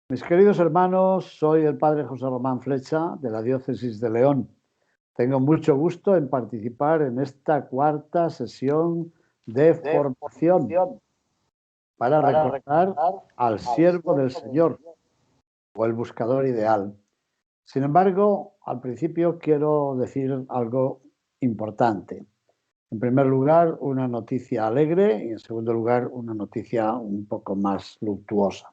Mis queridos hermanos, soy el padre José Román Flecha de la Diócesis de León. Tengo mucho gusto en participar en esta cuarta sesión de de formación formación para para recordar recordar al al siervo del siervo del Señor Señor. o el buscador ideal. Sin embargo, al principio quiero decir algo importante. En primer lugar, una noticia alegre y en segundo lugar, una noticia un poco más luctuosa.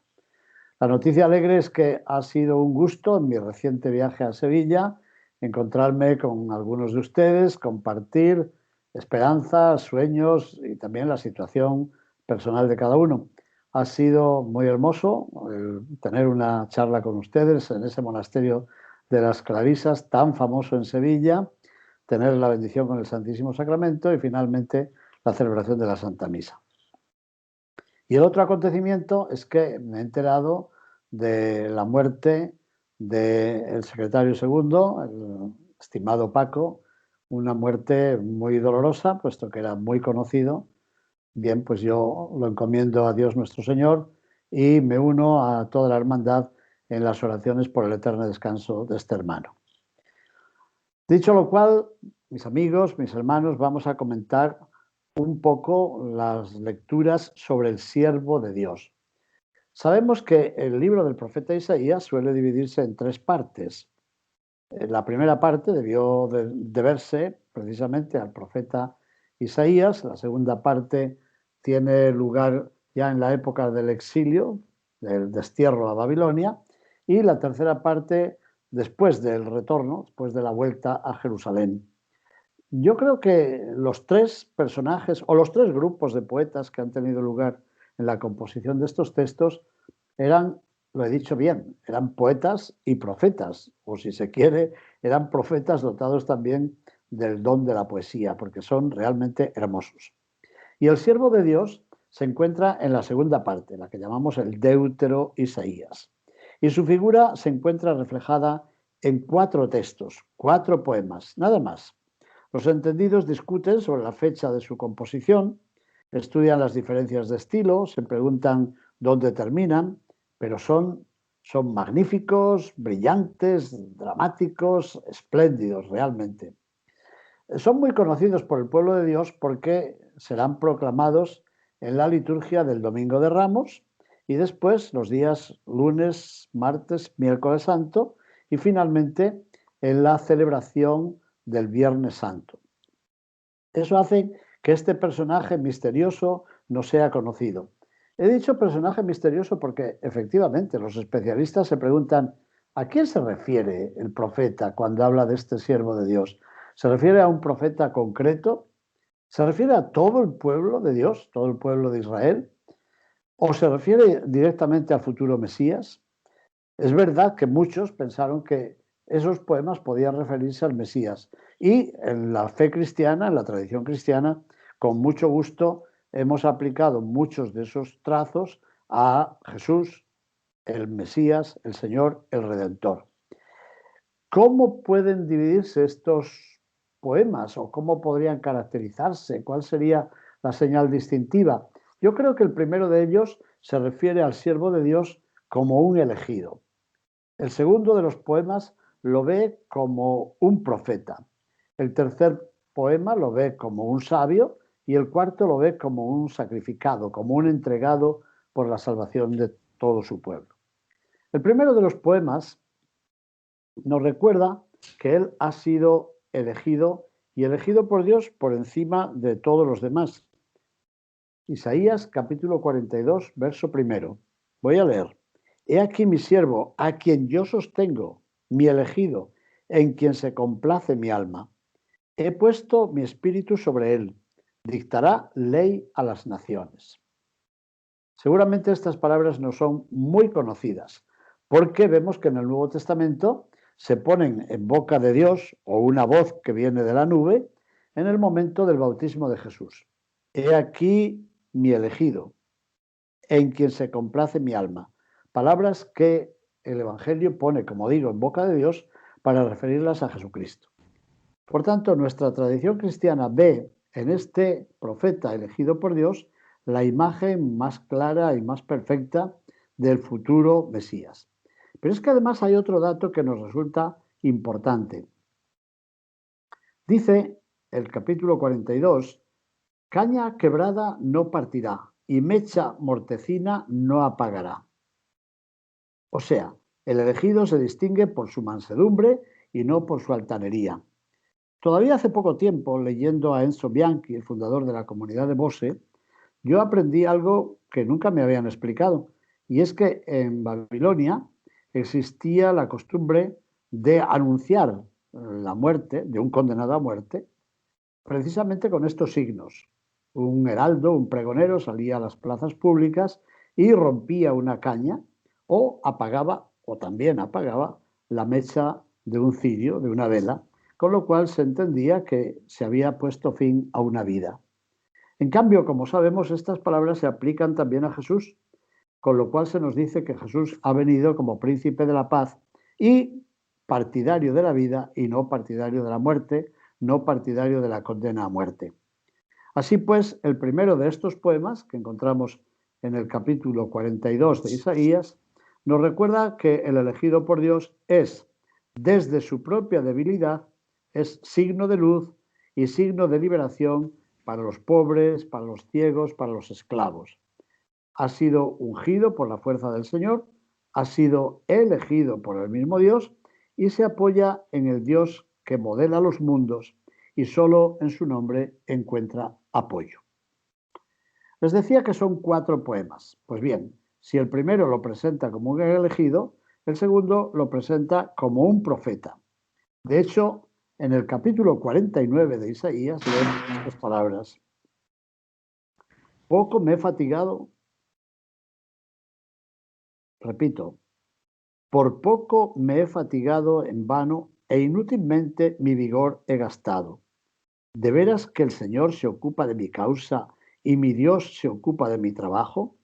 La noticia alegre es que ha sido un gusto en mi reciente viaje a Sevilla encontrarme con algunos de ustedes, compartir esperanzas, sueños y también la situación personal de cada uno. Ha sido muy hermoso tener una charla con ustedes en ese monasterio de las Clarisas tan famoso en Sevilla, tener la bendición con el Santísimo Sacramento y finalmente la celebración de la Santa Misa. Y el otro acontecimiento es que me he enterado de la muerte del secretario segundo, el estimado Paco, una muerte muy dolorosa, puesto que era muy conocido. Bien, pues yo lo encomiendo a Dios nuestro Señor y me uno a toda la hermandad en las oraciones por el eterno descanso de este hermano. Dicho lo cual, mis amigos, mis hermanos, vamos a comentar un poco las lecturas sobre el siervo de Dios. Sabemos que el libro del profeta Isaías suele dividirse en tres partes. La primera parte debió deberse precisamente al profeta Isaías, la segunda parte tiene lugar ya en la época del exilio, del destierro a Babilonia, y la tercera parte después del retorno, después de la vuelta a Jerusalén. Yo creo que los tres personajes o los tres grupos de poetas que han tenido lugar en la composición de estos textos eran, lo he dicho bien, eran poetas y profetas, o si se quiere, eran profetas dotados también del don de la poesía, porque son realmente hermosos. Y el siervo de Dios se encuentra en la segunda parte, la que llamamos el Deutero Isaías. Y su figura se encuentra reflejada en cuatro textos, cuatro poemas, nada más. Los entendidos discuten sobre la fecha de su composición, estudian las diferencias de estilo, se preguntan dónde terminan, pero son magníficos, brillantes, dramáticos, espléndidos realmente. Son muy conocidos por el pueblo de Dios porque serán proclamados en la liturgia del Domingo de Ramos y después los días lunes, martes, miércoles santo y finalmente en la celebración del Viernes Santo. Eso hace que este personaje misterioso no sea conocido. He dicho personaje misterioso porque efectivamente los especialistas se preguntan ¿a quién se refiere el profeta cuando habla de este siervo de Dios? ¿Se refiere a un profeta concreto? ¿Se refiere a todo el pueblo de Dios, todo el pueblo de Israel? ¿O se refiere directamente al futuro Mesías? Es verdad que muchos pensaron que esos poemas podían referirse al Mesías y en la fe cristiana, en la tradición cristiana, con mucho gusto hemos aplicado muchos de esos trazos a Jesús, el Mesías, el Señor, el Redentor. ¿Cómo pueden dividirse estos poemas o cómo podrían caracterizarse? ¿Cuál sería la señal distintiva? Yo creo que el primero de ellos se refiere al siervo de Dios como un elegido. El segundo de los poemas lo ve como un profeta. El tercer poema lo ve como un sabio y el cuarto lo ve como un sacrificado, como un entregado por la salvación de todo su pueblo. El primero de los poemas nos recuerda que él ha sido elegido y elegido por Dios por encima de todos los demás. Isaías capítulo 42, verso primero. Voy a leer. He aquí mi siervo, a quien yo sostengo, mi elegido, en quien se complace mi alma. He puesto mi espíritu sobre él. Dictará ley a las naciones. Seguramente estas palabras no son muy conocidas, porque vemos que en el Nuevo Testamento se ponen en boca de Dios o una voz que viene de la nube en el momento del bautismo de Jesús. He aquí mi elegido, en quien se complace mi alma. Palabras que el Evangelio pone, como digo, en boca de Dios para referirlas a Jesucristo. Por tanto, nuestra tradición cristiana ve en este profeta elegido por Dios la imagen más clara y más perfecta del futuro Mesías. Pero es que además hay otro dato que nos resulta importante. Dice el capítulo 42, caña quebrada no partirá y mecha mortecina no apagará. O sea, el elegido se distingue por su mansedumbre y no por su altanería. Todavía hace poco tiempo, leyendo a Enzo Bianchi, el fundador de la comunidad de Bose, yo aprendí algo que nunca me habían explicado, y es que en Babilonia existía la costumbre de anunciar la muerte de un condenado a muerte precisamente con estos signos. Un heraldo, un pregonero salía a las plazas públicas y rompía una caña o apagaba, o también apagaba, la mecha de un cirio, de una vela, con lo cual se entendía que se había puesto fin a una vida. En cambio, como sabemos, estas palabras se aplican también a Jesús, con lo cual se nos dice que Jesús ha venido como príncipe de la paz y partidario de la vida y no partidario de la muerte, no partidario de la condena a muerte. Así pues, el primero de estos poemas, que encontramos en el capítulo 42 de Isaías, nos recuerda que el elegido por Dios es, desde su propia debilidad, es signo de luz y signo de liberación para los pobres, para los ciegos, para los esclavos. Ha sido ungido por la fuerza del Señor, ha sido elegido por el mismo Dios y se apoya en el Dios que modela los mundos y solo en su nombre encuentra apoyo. Les decía que son 4 poemas. Pues bien, si el primero lo presenta como un elegido, el segundo lo presenta como un profeta. De hecho, en el capítulo 49 de Isaías leemos estas palabras. Poco me he fatigado, repito, por poco me he fatigado en vano e inútilmente mi vigor he gastado. ¿De veras que el Señor se ocupa de mi causa y mi Dios se ocupa de mi trabajo?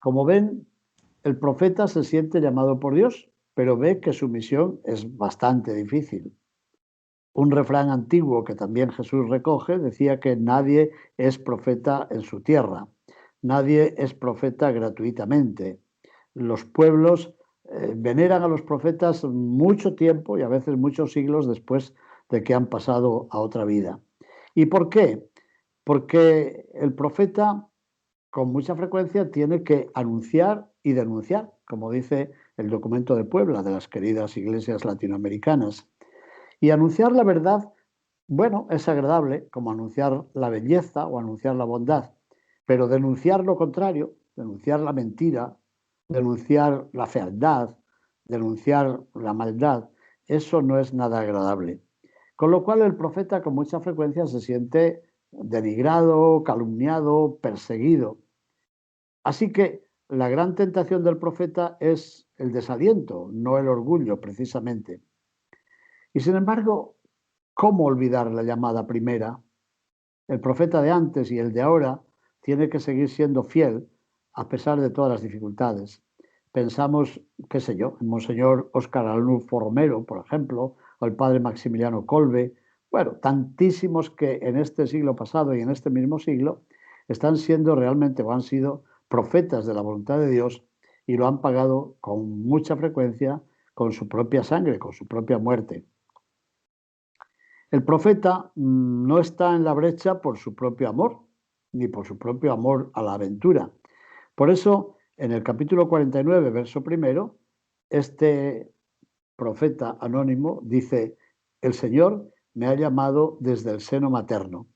Como ven, el profeta se siente llamado por Dios, pero ve que su misión es bastante difícil. Un refrán antiguo que también Jesús recoge decía que nadie es profeta en su tierra, nadie es profeta gratuitamente. Los pueblos veneran a los profetas mucho tiempo y a veces muchos siglos después de que han pasado a otra vida. ¿Y por qué? Porque el profeta con mucha frecuencia tiene que anunciar y denunciar, como dice el documento de Puebla de las queridas iglesias latinoamericanas. Y anunciar la verdad, bueno, es agradable, como anunciar la belleza o anunciar la bondad, pero denunciar lo contrario, denunciar la mentira, denunciar la fealdad, denunciar la maldad, eso no es nada agradable. Con lo cual el profeta con mucha frecuencia se siente denigrado, calumniado, perseguido. Así que la gran tentación del profeta es el desaliento, no el orgullo precisamente. Y sin embargo, ¿cómo olvidar la llamada primera? El profeta de antes y el de ahora tiene que seguir siendo fiel a pesar de todas las dificultades. Pensamos, qué sé yo, en Monseñor Óscar Arnulfo Romero, por ejemplo, o el padre Maximiliano Kolbe, bueno, tantísimos que en este siglo pasado y en este mismo siglo están siendo realmente o han sido profetas de la voluntad de Dios y lo han pagado con mucha frecuencia con su propia sangre, con su propia muerte. El profeta no está en la brecha por su propio amor, ni por su propio amor a la aventura. Por eso, en el capítulo 49, verso primero, este profeta anónimo dice, el Señor me ha llamado desde el seno materno.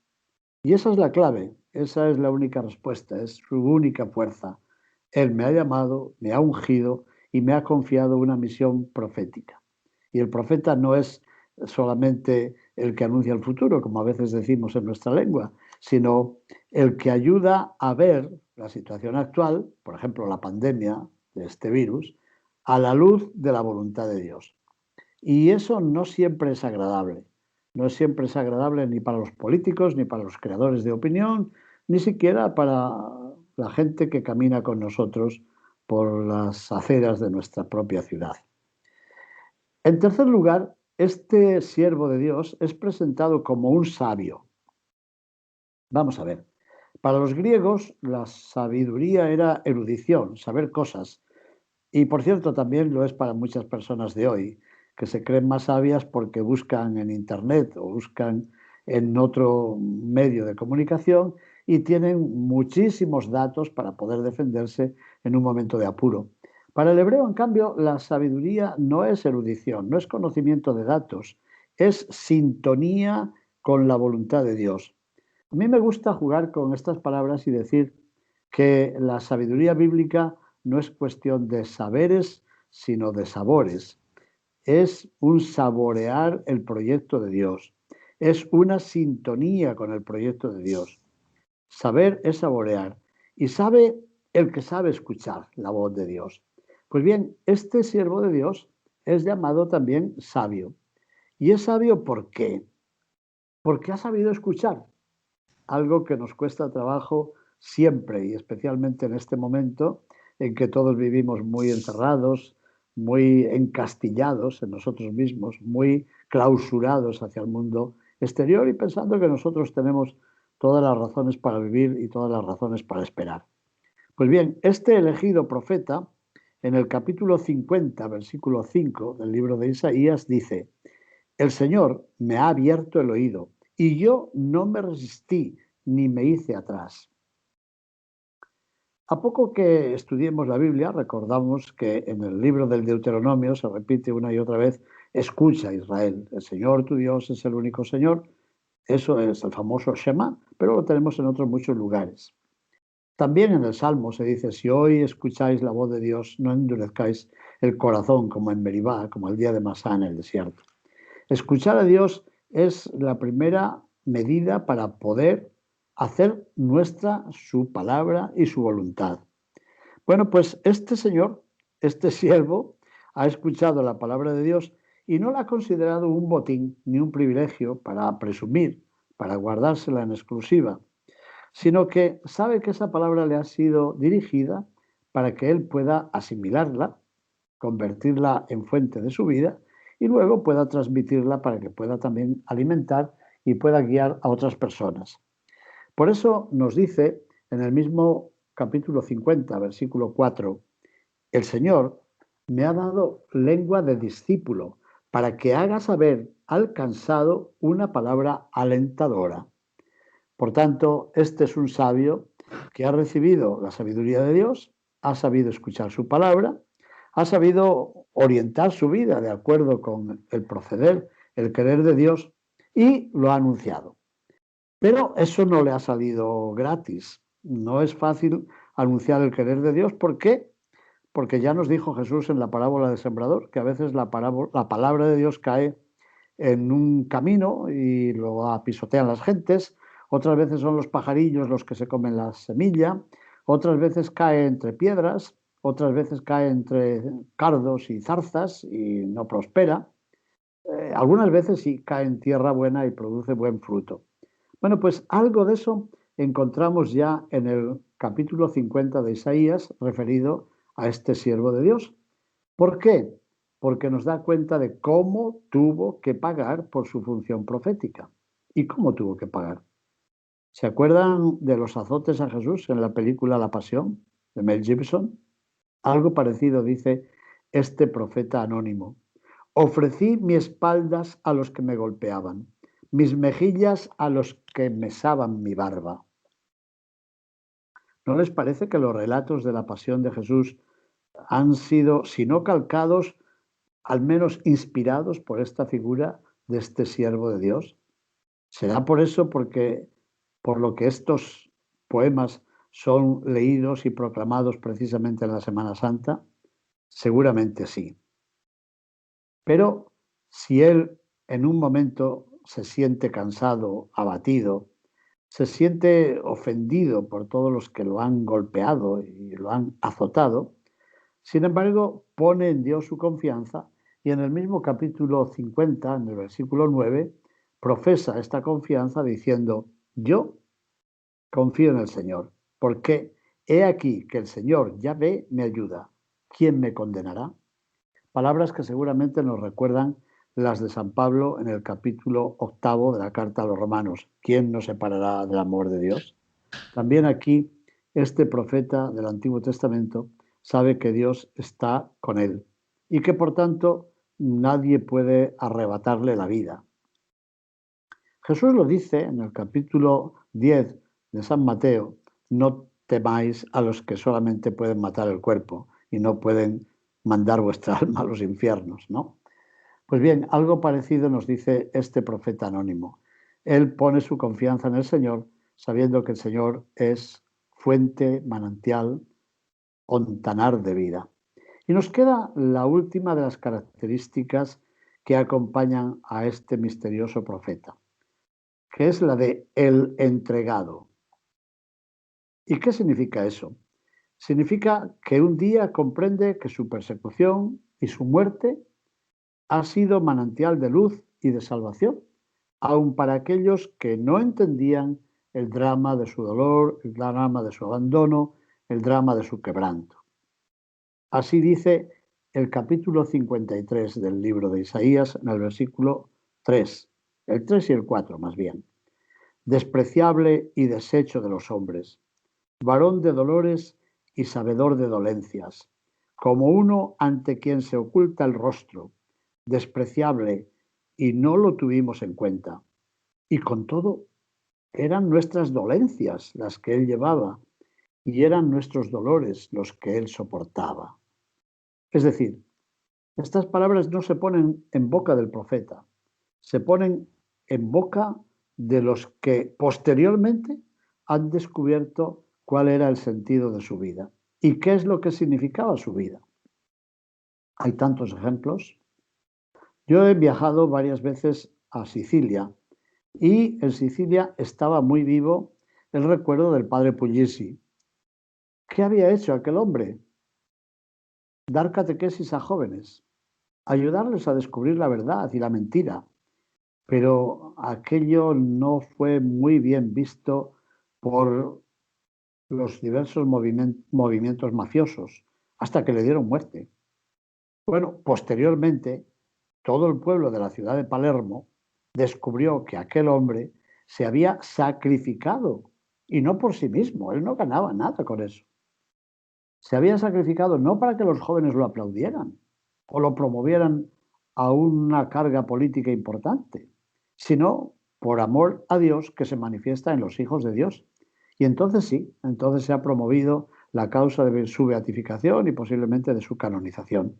Y esa es la clave, esa es la única respuesta, es su única fuerza. Él me ha llamado, me ha ungido y me ha confiado una misión profética. Y el profeta no es solamente el que anuncia el futuro, como a veces decimos en nuestra lengua, sino el que ayuda a ver la situación actual, por ejemplo, la pandemia de este virus, a la luz de la voluntad de Dios. Y eso no siempre es agradable. No siempre es agradable ni para los políticos, ni para los creadores de opinión, ni siquiera para la gente que camina con nosotros por las aceras de nuestra propia ciudad. En tercer lugar, este siervo de Dios es presentado como un sabio. Vamos a ver, Para los griegos, la sabiduría era erudición, saber cosas. Y por cierto, también lo es para muchas personas de hoy, que se creen más sabias porque buscan en Internet o buscan en otro medio de comunicación y tienen muchísimos datos para poder defenderse en un momento de apuro. Para el hebreo, en cambio, la sabiduría no es erudición, no es conocimiento de datos, es sintonía con la voluntad de Dios. A mí me gusta jugar con estas palabras y decir que la sabiduría bíblica no es cuestión de saberes, sino de sabores. Es un saborear el proyecto de Dios. Es una sintonía con el proyecto de Dios. Saber es saborear. Y sabe el que sabe escuchar la voz de Dios. Pues bien, este siervo de Dios es llamado también sabio. ¿Y es sabio por qué? Porque ha sabido escuchar, algo que nos cuesta trabajo siempre y especialmente en este momento en que todos vivimos muy encerrados, muy encastillados en nosotros mismos, muy clausurados hacia el mundo exterior y pensando que nosotros tenemos todas las razones para vivir y todas las razones para esperar. Pues bien, este elegido profeta, en el capítulo 50, versículo 5 del libro de Isaías, dice: el Señor me ha abierto el oído y yo no me resistí ni me hice atrás. A poco que estudiemos la Biblia, recordamos que en el libro del Deuteronomio se repite una y otra vez: escucha, Israel, el Señor tu Dios es el único Señor. Eso es el famoso Shema, pero lo tenemos en otros muchos lugares. También en el Salmo se dice: si hoy escucháis la voz de Dios, no endurezcáis el corazón como en Meribá, como el día de Masá en el desierto. Escuchar a Dios es la primera medida para poder hacer nuestra su palabra y su voluntad. Bueno, pues este señor, este siervo, ha escuchado la palabra de Dios y no la ha considerado un botín ni un privilegio para presumir, para guardársela en exclusiva, sino que sabe que esa palabra le ha sido dirigida para que él pueda asimilarla, convertirla en fuente de su vida y luego pueda transmitirla para que pueda también alimentar y pueda guiar a otras personas. Por eso nos dice en el mismo capítulo 50, versículo 4, el Señor me ha dado lengua de discípulo para que haga saber al cansado una palabra alentadora. Por tanto, este es un sabio que ha recibido la sabiduría de Dios, ha sabido escuchar su palabra, ha sabido orientar su vida de acuerdo con el proceder, el querer de Dios y lo ha anunciado. Pero eso no le ha salido gratis. No es fácil anunciar el querer de Dios. ¿Por qué? Porque ya nos dijo Jesús en la parábola del sembrador que a veces la palabra de Dios cae en un camino y lo pisotean las gentes, otras veces son los pajarillos los que se comen la semilla, otras veces cae entre piedras, otras veces cae entre cardos y zarzas y no prospera, algunas veces sí cae en tierra buena y produce buen fruto. Bueno, pues algo de eso encontramos ya en el capítulo 50 de Isaías referido a este siervo de Dios. ¿Por qué? Porque nos da cuenta de cómo tuvo que pagar por su función profética. ¿Y cómo tuvo que pagar? ¿Se acuerdan de los azotes a Jesús en la película La Pasión de Mel Gibson? Algo parecido dice este profeta anónimo. Ofrecí mis espaldas a los que me golpeaban, mis mejillas a los que mesaban mi barba. ¿No les parece que los relatos de la pasión de Jesús han sido, si no calcados, al menos inspirados por esta figura de este siervo de Dios? ¿Será por eso por lo que estos poemas son leídos y proclamados precisamente en la Semana Santa? Seguramente sí. Pero si él en un momento se siente cansado, abatido, se siente ofendido por todos los que lo han golpeado y lo han azotado, sin embargo, pone en Dios su confianza y en el mismo capítulo 50, en el versículo 9, profesa esta confianza diciendo: yo confío en el Señor, porque he aquí que el Señor Yahvé me ayuda. ¿Quién me condenará? Palabras que seguramente nos recuerdan las de San Pablo en el capítulo 8 de la carta a los Romanos. ¿Quién nos separará del amor de Dios? También aquí este profeta del Antiguo Testamento sabe que Dios está con él y que por tanto nadie puede arrebatarle la vida. Jesús lo dice en el capítulo 10 de San Mateo: no temáis a los que solamente pueden matar el cuerpo y no pueden mandar vuestra alma a los infiernos, ¿no? Pues bien, algo parecido nos dice este profeta anónimo. Él pone su confianza en el Señor, sabiendo que el Señor es fuente, manantial, ontanar de vida. Y nos queda la última de las características que acompañan a este misterioso profeta, que es la de el entregado. ¿Y qué significa eso? Significa que un día comprende que su persecución y su muerte ha sido manantial de luz y de salvación, aun para aquellos que no entendían el drama de su dolor, el drama de su abandono, el drama de su quebranto. Así dice el capítulo 53 del libro de Isaías en el versículo 3, el 3 y el 4 más bien. Despreciable y deshecho de los hombres, varón de dolores y sabedor de dolencias, como uno ante quien se oculta el rostro, despreciable, y no lo tuvimos en cuenta. Y con todo, eran nuestras dolencias las que él llevaba, y eran nuestros dolores los que él soportaba. Es decir, estas palabras no se ponen en boca del profeta, se ponen en boca de los que posteriormente han descubierto cuál era el sentido de su vida y qué es lo que significaba su vida. Hay tantos ejemplos. Yo he viajado varias veces a Sicilia y en Sicilia estaba muy vivo el recuerdo del padre Puglisi. ¿Qué había hecho aquel hombre? Dar catequesis a jóvenes, ayudarles a descubrir la verdad y la mentira, pero aquello no fue muy bien visto por los diversos movimientos mafiosos, hasta que le dieron muerte. Bueno, posteriormente, todo el pueblo de la ciudad de Palermo descubrió que aquel hombre se había sacrificado, y no por sí mismo, él no ganaba nada con eso. Se había sacrificado no para que los jóvenes lo aplaudieran o lo promovieran a una carga política importante, sino por amor a Dios que se manifiesta en los hijos de Dios. Y entonces sí, entonces se ha promovido la causa de su beatificación y posiblemente de su canonización.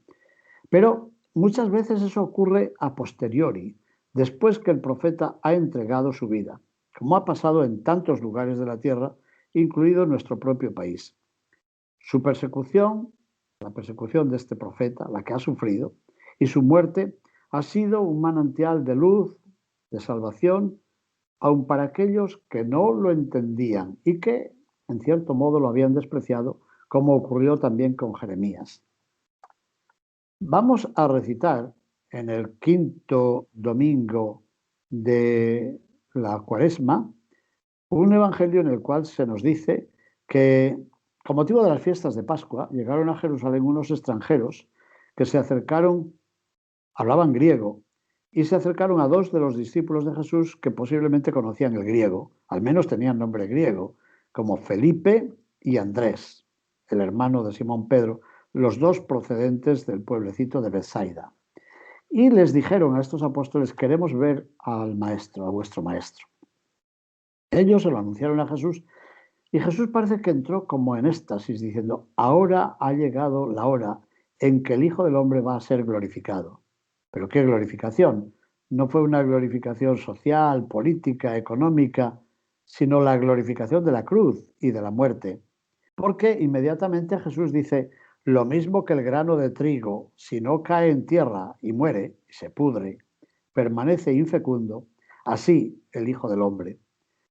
Pero muchas veces eso ocurre a posteriori, después que el profeta ha entregado su vida, como ha pasado en tantos lugares de la tierra, incluido nuestro propio país. Su persecución, la persecución de este profeta, la que ha sufrido, y su muerte ha sido un manantial de luz, de salvación, aun para aquellos que no lo entendían y que, en cierto modo, lo habían despreciado, como ocurrió también con Jeremías. Vamos a recitar en el quinto domingo de la Cuaresma un evangelio en el cual se nos dice que, con motivo de las fiestas de Pascua, llegaron a Jerusalén unos extranjeros que se acercaron, hablaban griego, y se acercaron a dos de los discípulos de Jesús que posiblemente conocían el griego, al menos tenían nombre griego, como Felipe y Andrés, el hermano de Simón Pedro, los dos procedentes del pueblecito de Bethsaida. Y les dijeron a estos apóstoles: queremos ver al maestro, a vuestro maestro. Ellos se lo anunciaron a Jesús y Jesús parece que entró como en éxtasis, diciendo: ahora ha llegado la hora en que el Hijo del Hombre va a ser glorificado. ¿Pero qué glorificación? No fue una glorificación social, política, económica, sino la glorificación de la cruz y de la muerte. Porque inmediatamente Jesús dice: lo mismo que el grano de trigo, si no cae en tierra y muere, y se pudre, permanece infecundo, así el Hijo del Hombre.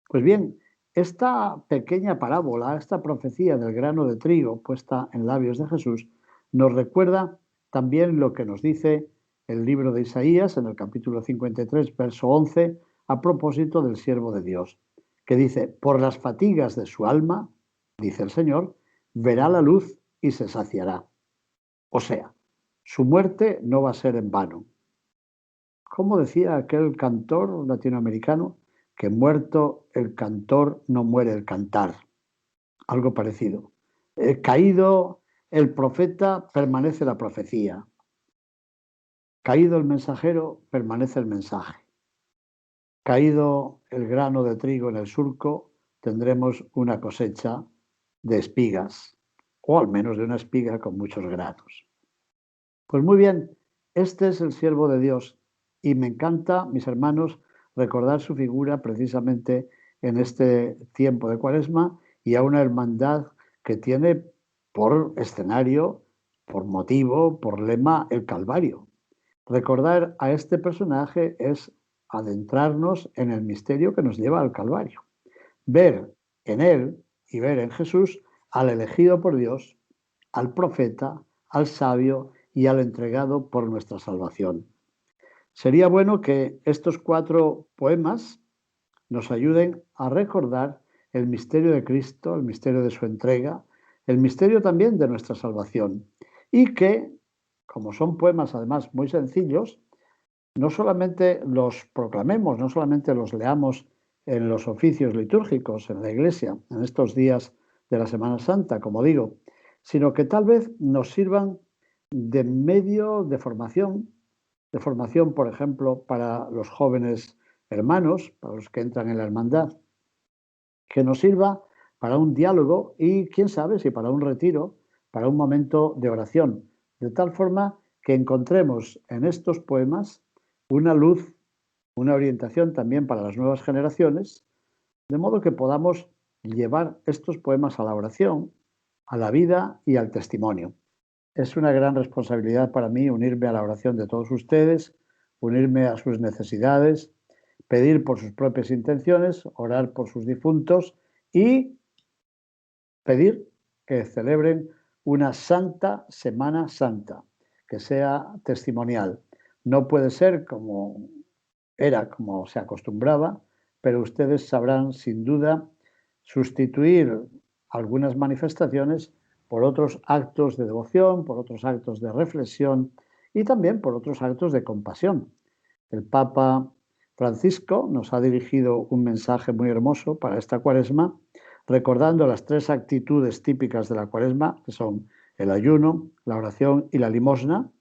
Pues bien, esta pequeña parábola, esta profecía del grano de trigo puesta en labios de Jesús, nos recuerda también lo que nos dice el libro de Isaías en el capítulo 53, verso 11, a propósito del siervo de Dios, que dice: por las fatigas de su alma, dice el Señor, verá la luz y se saciará. O sea, su muerte no va a ser en vano. Como decía aquel cantor latinoamericano, que muerto el cantor no muere el cantar. Algo parecido. Caído el profeta, permanece la profecía. Caído el mensajero, permanece el mensaje. Caído el grano de trigo en el surco, tendremos una cosecha de espigas, o al menos de una espiga con muchos granos. Pues muy bien, este es el siervo de Dios y me encanta, mis hermanos, recordar su figura precisamente en este tiempo de Cuaresma y a una hermandad que tiene por escenario, por motivo, por lema, el Calvario. Recordar a este personaje es adentrarnos en el misterio que nos lleva al Calvario. Ver en él y ver en Jesús al elegido por Dios, al profeta, al sabio y al entregado por nuestra salvación. Sería bueno que estos 4 poemas nos ayuden a recordar el misterio de Cristo, el misterio de su entrega, el misterio también de nuestra salvación y que, como son poemas además muy sencillos, no solamente los proclamemos, no solamente los leamos en los oficios litúrgicos en la Iglesia, en estos días de la Semana Santa, como digo, sino que tal vez nos sirvan de medio de formación, por ejemplo, para los jóvenes hermanos, para los que entran en la hermandad, que nos sirva para un diálogo y, quién sabe, si para un retiro, para un momento de oración, de tal forma que encontremos en estos poemas una luz, una orientación también para las nuevas generaciones, de modo que podamos llevar estos poemas a la oración, a la vida y al testimonio. Es una gran responsabilidad para mí unirme a la oración de todos ustedes, unirme a sus necesidades, pedir por sus propias intenciones, orar por sus difuntos y pedir que celebren una santa Semana Santa, que sea testimonial. No puede ser como se acostumbraba, pero ustedes sabrán sin duda sustituir algunas manifestaciones por otros actos de devoción, por otros actos de reflexión y también por otros actos de compasión. El Papa Francisco nos ha dirigido un mensaje muy hermoso para esta Cuaresma, recordando las 3 actitudes típicas de la Cuaresma, que son el ayuno, la oración y la limosna,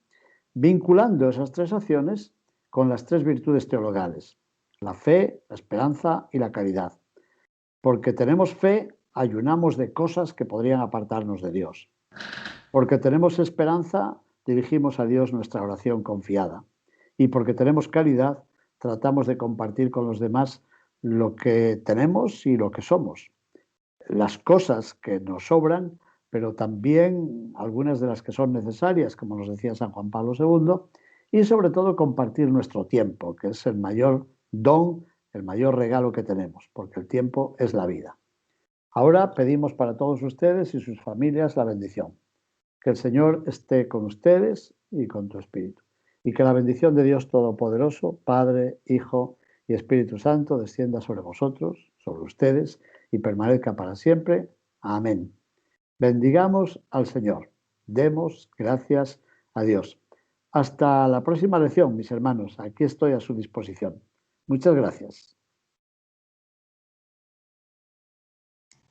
vinculando esas 3 acciones con las 3 virtudes teologales, la fe, la esperanza y la caridad. Porque tenemos fe, ayunamos de cosas que podrían apartarnos de Dios. Porque tenemos esperanza, dirigimos a Dios nuestra oración confiada. Y porque tenemos caridad, tratamos de compartir con los demás lo que tenemos y lo que somos. Las cosas que nos sobran, pero también algunas de las que son necesarias, como nos decía San Juan Pablo II, y sobre todo compartir nuestro tiempo, que es el mayor don, el mayor regalo que tenemos, porque el tiempo es la vida. Ahora pedimos para todos ustedes y sus familias la bendición. Que el Señor esté con ustedes y con tu espíritu. Y que la bendición de Dios Todopoderoso, Padre, Hijo y Espíritu Santo, descienda sobre vosotros, sobre ustedes, y permanezca para siempre. Amén. Bendigamos al Señor. Demos gracias a Dios. Hasta la próxima lección, mis hermanos. Aquí estoy a su disposición. Muchas gracias.